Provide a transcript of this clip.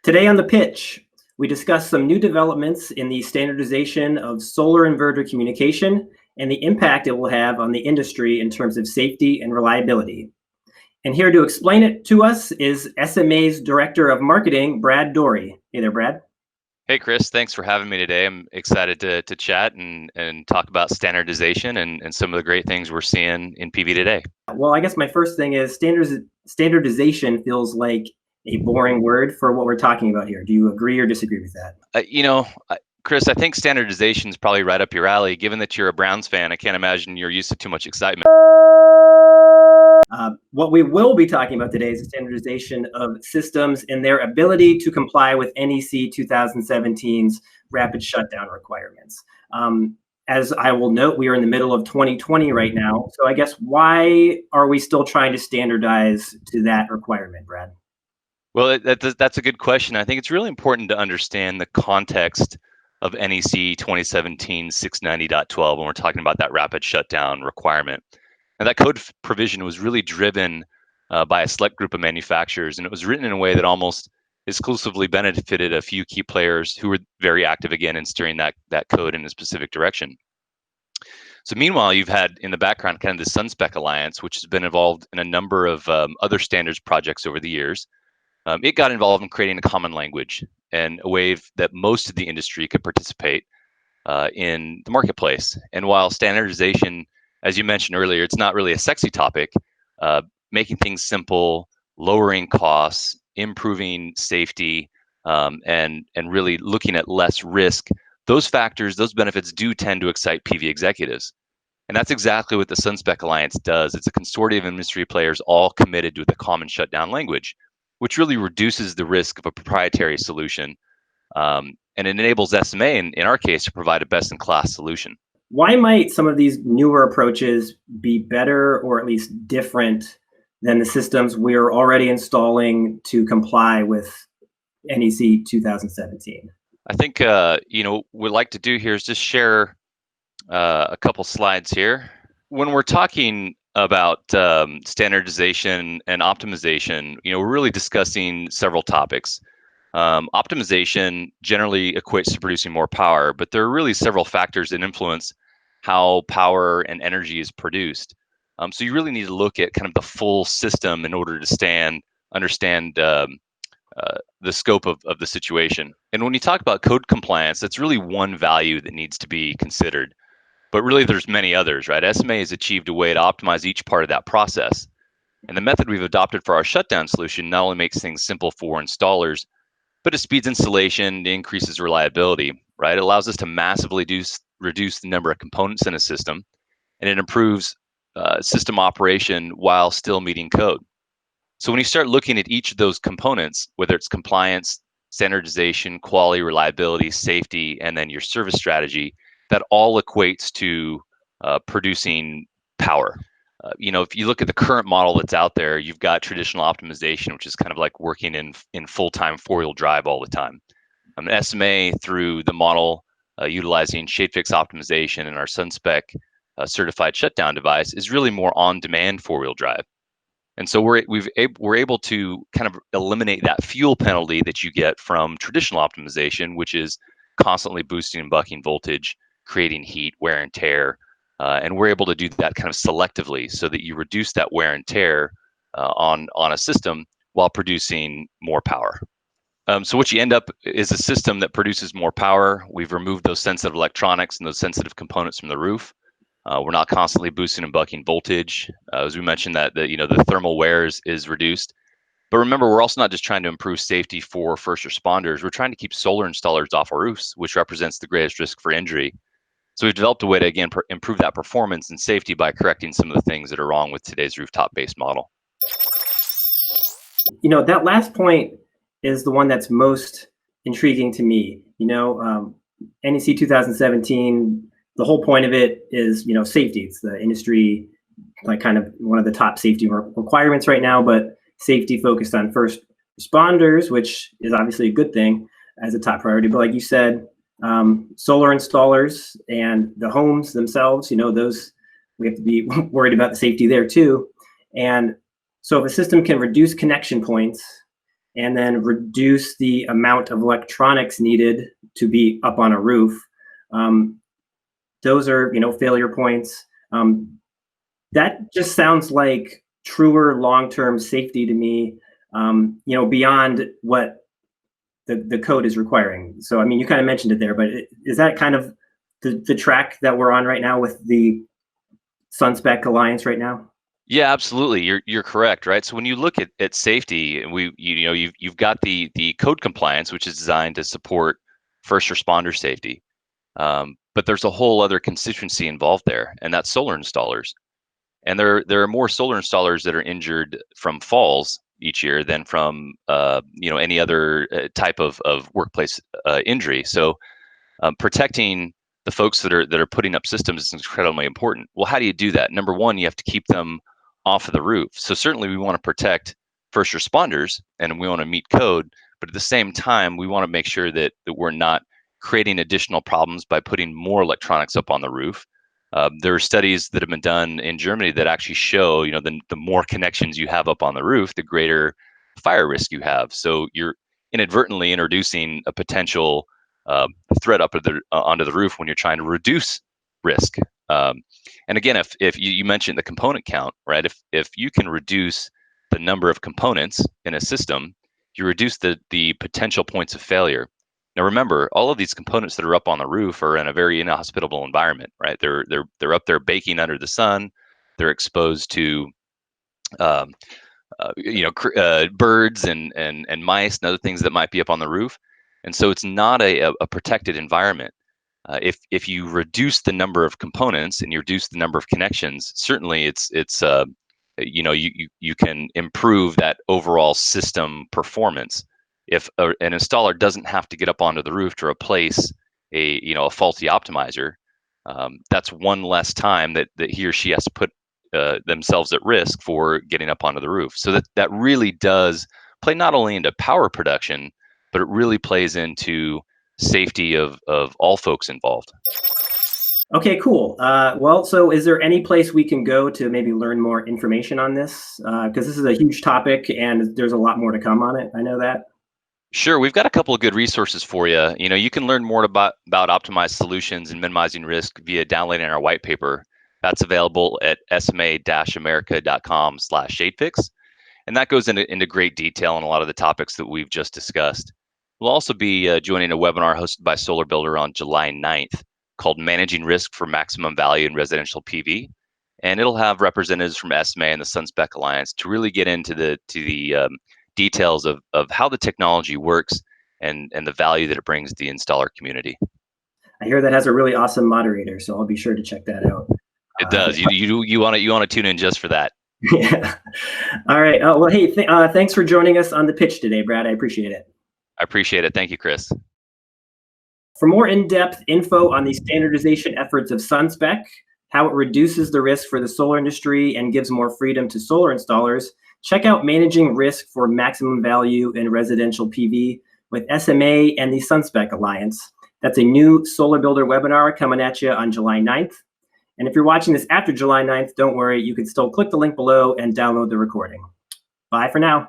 Today on The Pitch, we discuss some new developments in the standardization of solar inverter communication and the impact it will have on the industry in terms of safety and reliability. And here to explain it to us is SMA's Director of Marketing, Brad Dore. Hey there, Brad. Hey, Chris, thanks for having me today. I'm excited to chat and talk about standardization and some of the great things we're seeing in PV today. Well, I guess my first thing is standardization feels like a boring word for what we're talking about here. Do you agree or disagree with that? Chris, I think standardization is probably right up your alley. Given that you're a Browns fan, I can't imagine you're used to too much excitement. What we will be talking about today is the standardization of systems and their ability to comply with NEC 2017's rapid shutdown requirements. As I will note, we are in the middle of 2020 right now. So I guess why are we still trying to standardize to that requirement, Brad? Well, that's a good question. I think it's really important to understand the context of NEC 2017 690.12 when we're talking about that rapid shutdown requirement. And that code provision was really driven by a select group of manufacturers, and it was written in a way that almost exclusively benefited a few key players who were very active again in steering that code in a specific direction. So meanwhile, you've had in the background kind of the SunSpec Alliance, which has been involved in a number of other standards projects over the years. It got involved in creating a common language and a way that most of the industry could participate in the marketplace. And while standardization, as you mentioned earlier, it's not really a sexy topic, making things simple, lowering costs, improving safety, and really looking at less risk, those factors, those benefits do tend to excite PV executives. And that's exactly what the SunSpec Alliance does. It's a consortium of industry players all committed to the common shutdown language, which really reduces the risk of a proprietary solution. And it enables SMA, in our case, to provide a best-in-class solution. Why might some of these newer approaches be better or at least different than the systems we're already installing to comply with NEC 2017? I think what we'd like to do here is just share a couple slides here. When we're talking about standardization and optimization, we're really discussing several topics. Optimization generally equates to producing more power, but there are really several factors that influence how power and energy is produced. So you really need to look at kind of the full system in order to understand the scope of the situation. And when you talk about code compliance, that's really one value that needs to be considered. But really, there's many others, right? SMA has achieved a way to optimize each part of that process. And the method we've adopted for our shutdown solution not only makes things simple for installers, but it speeds installation, it increases reliability, right? It allows us to massively reduce the number of components in a system, and it improves system operation while still meeting code. So when you start looking at each of those components, whether it's compliance, standardization, quality, reliability, safety, and then your service strategy, that all equates to producing power. If you look at the current model that's out there, you've got traditional optimization, which is kind of like working in full-time four-wheel drive all the time. SMA, through the model utilizing ShadeFix optimization and our SunSpec certified shutdown device, is really more on-demand four-wheel drive. And so we're able to kind of eliminate that fuel penalty that you get from traditional optimization, which is constantly boosting and bucking voltage, creating heat, wear and tear. And we're able to do that kind of selectively so that you reduce that wear and tear on a system while producing more power. So what you end up is a system that produces more power. We've removed those sensitive electronics and those sensitive components from the roof. We're not constantly boosting and bucking voltage. As we mentioned, that the thermal wear is reduced. But remember, we're also not just trying to improve safety for first responders. We're trying to keep solar installers off our roofs, which represents the greatest risk for injury. So we've developed a way to, again, improve that performance and safety by correcting some of the things that are wrong with today's rooftop-based model. That last point is the one that's most intriguing to me. NEC 2017, the whole point of it is, safety. It's the industry, like kind of one of the top safety requirements right now, but safety focused on first responders, which is obviously a good thing as a top priority. But like you said, solar installers and the homes themselves, those, we have to be worried about the safety there too. And so if a system can reduce connection points and then reduce the amount of electronics needed to be up on a roof. Those are, failure points. That just sounds like truer long-term safety to me, beyond what the code is requiring. So, I mean, you kind of mentioned it there, but is that kind of the track that we're on right now with the SunSpec Alliance right now? Yeah, absolutely. You're correct, right? So when you look at safety, you've got the code compliance, which is designed to support first responder safety. But there's a whole other constituency involved there, and that's solar installers. And there are more solar installers that are injured from falls each year than from any other type of workplace injury. So protecting the folks that are putting up systems is incredibly important. Well, how do you do that? Number one, you have to keep them off of the roof. So certainly we want to protect first responders and we want to meet code, but at the same time, we want to make sure that we're not creating additional problems by putting more electronics up on the roof. There are studies that have been done in Germany that actually show, the more connections you have up on the roof, the greater fire risk you have. So you're inadvertently introducing a potential threat up onto the roof when you're trying to reduce risk. And again, if you mentioned the component count, right? If you can reduce the number of components in a system, you reduce the potential points of failure. Now, remember, all of these components that are up on the roof are in a very inhospitable environment, right? They're up there baking under the sun. They're exposed to birds and mice and other things that might be up on the roof, and so it's not a protected environment. If you reduce the number of components and you reduce the number of connections, certainly you can improve that overall system performance. If an installer doesn't have to get up onto the roof to replace a faulty optimizer, that's one less time that he or she has to put themselves at risk for getting up onto the roof. So that really does play not only into power production, but it really plays into safety of all folks involved. Okay, cool. Well, so is there any place we can go to maybe learn more information on this? Because this is a huge topic and there's a lot more to come on it. I know that. Sure, we've got a couple of good resources for you. You can learn more about optimized solutions and minimizing risk via downloading our white paper. That's available at SMA-America.com/ShadeFix. And that goes into great detail on a lot of the topics that we've just discussed. We'll also be joining a webinar hosted by Solar Builder on July 9th called Managing Risk for Maximum Value in Residential PV. And it'll have representatives from SMA and the SunSpec Alliance to really get into the details of how the technology works and the value that it brings to the installer community. I hear that has a really awesome moderator, so I'll be sure to check that out. It does. You want to tune in just for that. Yeah. All right. Well, hey, thanks for joining us on the pitch today, Brad. I appreciate it. I appreciate it. Thank you, Chris. For more in-depth info on the standardization efforts of SunSpec, how it reduces the risk for the solar industry and gives more freedom to solar installers, check out Managing Risk for Maximum Value in Residential PV with SMA and the SunSpec Alliance. That's a new Solar Builder webinar coming at you on July 9th. And if you're watching this after July 9th, don't worry, you can still click the link below and download the recording. Bye for now.